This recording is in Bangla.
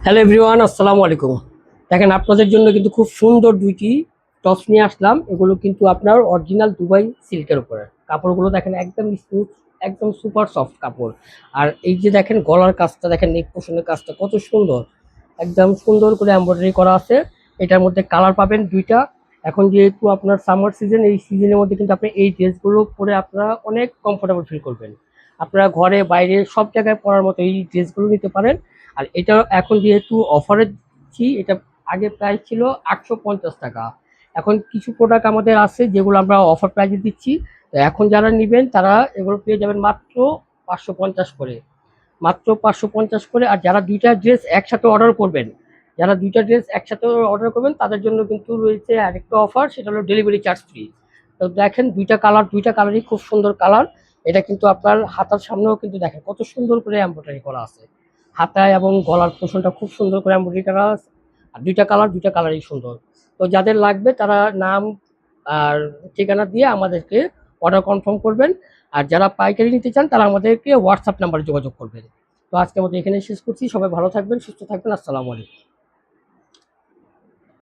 হ্যালো এভরিওয়ান, আসসালামু আলাইকুম। দেখেন আপনাদের জন্য কিন্তু খুব সুন্দর দুইটি টপস নিয়ে আসলাম। এগুলো কিন্তু আপনার অরিজিনাল দুবাই সিল্কের উপরে। কাপড়গুলো দেখেন একদম স্মুথ, একদম সুপার সফট কাপড়। আর এই যে দেখেন গলার কাজটা, দেখেন নেক পোর্শনের কাজটা কত সুন্দর, একদম সুন্দর করে এমব্রয়ডারি করা আছে। এটার মধ্যে কালার পাবেন দুইটা। এখন যেহেতু আপনার সামার সিজন, এই সিজনের মধ্যে কিন্তু আপনি এই ড্রেসগুলো পরে আপনারা অনেক কমফোর্টেবল ফিল করবেন। আপনারা ঘরে বাইরে সব জায়গায় পরার মতো এই ড্রেসগুলো নিতে পারেন। আর এটা এখন যেহেতু অফারে দিচ্ছি, এটা আগে প্রাইস ছিল 850 টাকা। এখন কিছু প্রোডাক্ট আমাদের আছে যেগুলো আমরা অফার প্রাইসে দিচ্ছি। তো এখন যারা নেবেন তারা এগুলো পেয়ে যাবেন মাত্র 550 করে, মাত্র 550 করে। আর যারা দুইটা ড্রেস একসাথে অর্ডার করবেন, যারা দুইটা ড্রেস একসাথে অর্ডার করবেন তাদের জন্য কিন্তু রয়েছে আরেকটা অফার, সেটা হলো ডেলিভারি চার্জ ফ্রি। তো দেখেন দুইটা কালারই খুব সুন্দর কালার। এটা কিন্তু আপনার হাতার সামনেও কিন্তু দেখেন কত সুন্দর করে এমব্রয়ডারি করা আছে। হাতায় এবং গলার পোর্শনটা খুব সুন্দর করে এমব্রয়ডারি করা আছে। আর দুইটা কালারই সুন্দর। তো যাদের লাগবে তারা নাম আর ঠিকানা দিয়ে আমাদেরকে অর্ডার কনফার্ম করবেন। আর যারা পাইকারি নিতে চান তারা আমাদেরকে হোয়াটসঅ্যাপ নাম্বারে যোগাযোগ করবেন। তো আজকের মতো এখানে শেষ করছি। সবাই ভালো থাকবেন, সুস্থ থাকবেন। আসসালামু আলাইকুম।